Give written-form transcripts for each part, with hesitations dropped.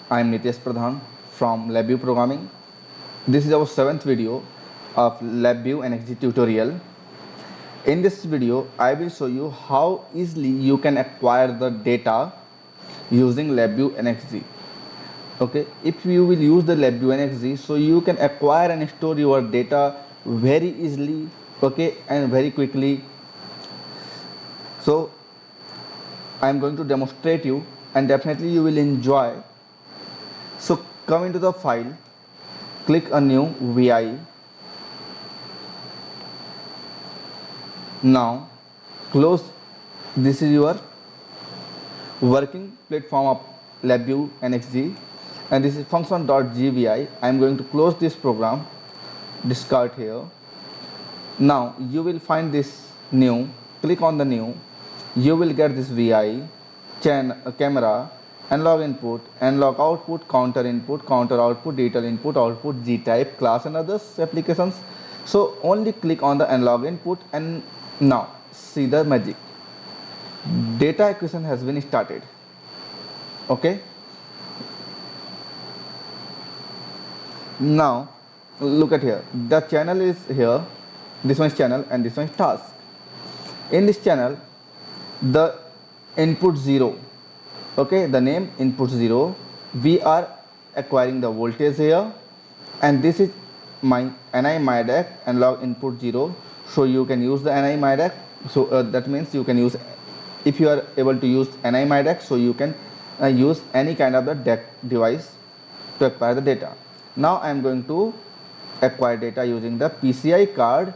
I am Nitesh Pradhan from LabVIEW Programming. This is our 7th video of LabVIEW NXG tutorial. In this video, I will show you how easily you can acquire the data using LabVIEW NXG. Okay, if you will use the LabVIEW NXG, so you can acquire and store your data very easily, okay, and very quickly. So I am going to demonstrate you, and definitely you will enjoy. So come into the file, click a new VI. Now close. This is your working platform of LabVIEW NXG, and this is function.gvi. I am going to close this program, discard here. Now you will find this new, click on the new, you will get this VI, camera, analog input, analog output, counter input, counter output, digital input, output, G type, class and others applications. So only click on the analog input, and now see the magic. Data acquisition has been started. Okay. Now look at here. The channel is here. This one is channel and this one is task. In this channel, the input 0. Okay, the name input 0. We are acquiring the voltage here, and this is my NI MIDAC analog input 0. So you can use the NI MIDAC. So that means you can use, if you are able to use NI MIDAC, so you can use any kind of the DAC device to acquire the data. Now I am going to acquire data using the PCI card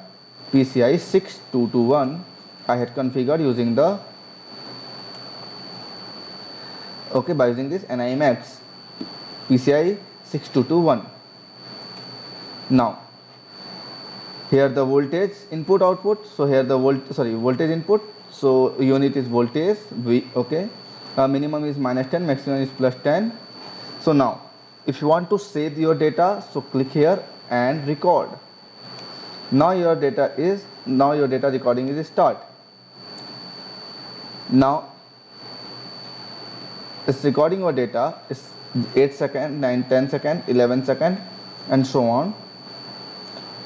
PCI 6221. I had configured using the by using this NIMX PCI 6221. Now here the voltage input output. So here the voltage input. So unit is voltage V. Okay, minimum is -10, maximum is +10. So now if you want to save your data, so click here and record. Now your data recording is start. Now it's recording your data. It's 8 seconds, 9, 10 seconds, 11 seconds, and so on.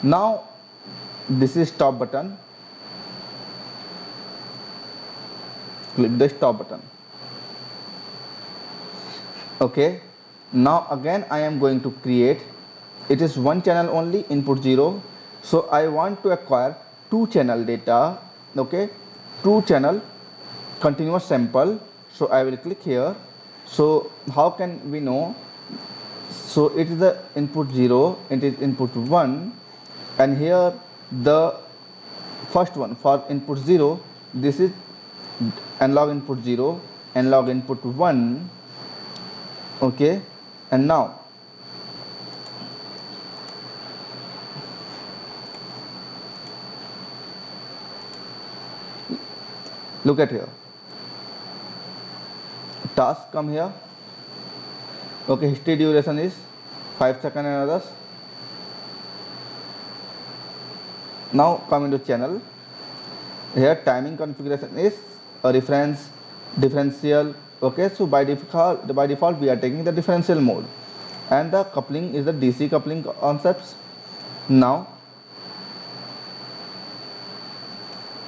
Now this is stop button. Click the stop button. Okay. Now again I am going to create. It is one channel only, input 0. So I want to acquire 2 channel data. Okay, 2 channel continuous sample. So I will click here. So how can we know? So it is the input 0, it is input 1, and here the first one for input 0, this is analog input 0, analog input 1. Okay, and now look at here. Task come here. Okay, history duration is 5 seconds and others. Now come into channel. Here timing configuration is a reference differential. Okay, so by default we are taking the differential mode, and the coupling is the DC coupling concepts. Now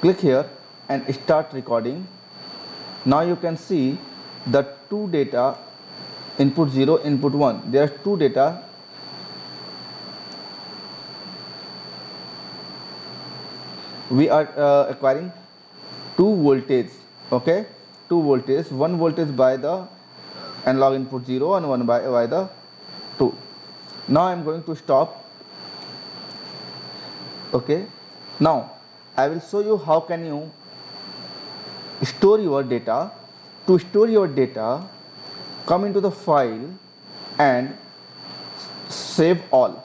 click here and start recording. Now you can see the 2 data, input 0, input 1. There are 2 data. We are acquiring 2 voltage. Okay, 2 voltage. One voltage by the analog input 0 and one by the 2. Now I am going to stop. Okay, now I will show you how can you store your data. To store your data, come into the file and save all.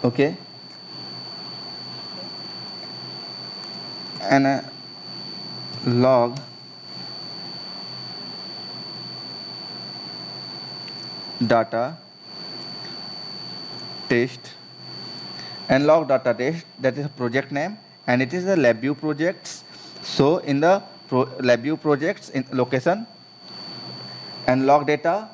Okay, and log data test, and log data test, that is a project name, and it is the LabVIEW projects. So in the LabVIEW projects in location, and log data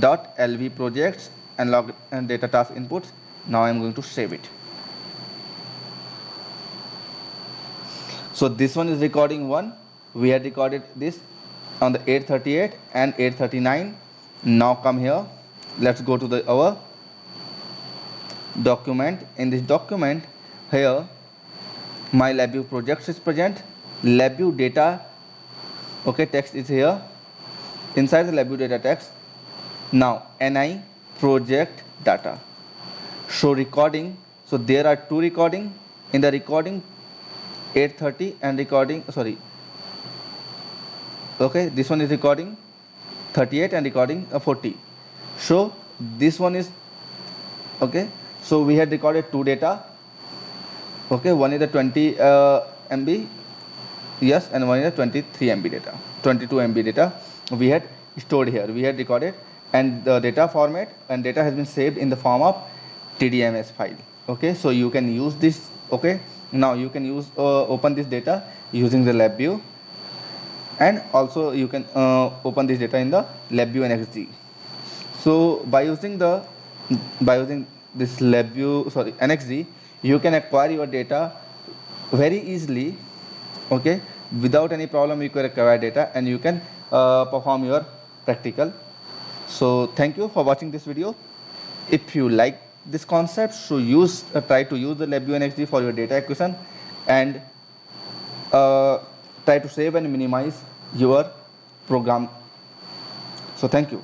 dot lv projects and log and data task inputs. Now I'm going to save it. So this one is recording 1. We had recorded this on the 838 and 839. Now come here. Let's go to our document. In this document here, my LabVIEW projects is present. LabVIEW data, okay, text is here. Inside the LabVIEW data text, now ni project data. Show recording. So there are two recording. In the recording 830 and recording, sorry, okay, this one is recording 38 and recording 40. So this one is, okay, so we had recorded two data, okay, one is the 20 MB, yes, and one is the 23 MB data, 22 MB data we had stored here, we had recorded, and the data format and data has been saved in the form of TDMS file. Okay, so you can use this. Okay, now you can use open this data using the LabVIEW, and also you can open this data in the LabVIEW NXG. So by using this LabVIEW, sorry, NXG, you can acquire your data very easily. Okay, without any problem you can acquire data and you can perform your practical. So thank you for watching this video. If you like this concept, so try to use the LabVIEW NXG for your data acquisition, and try to save and minimize your program. So thank you.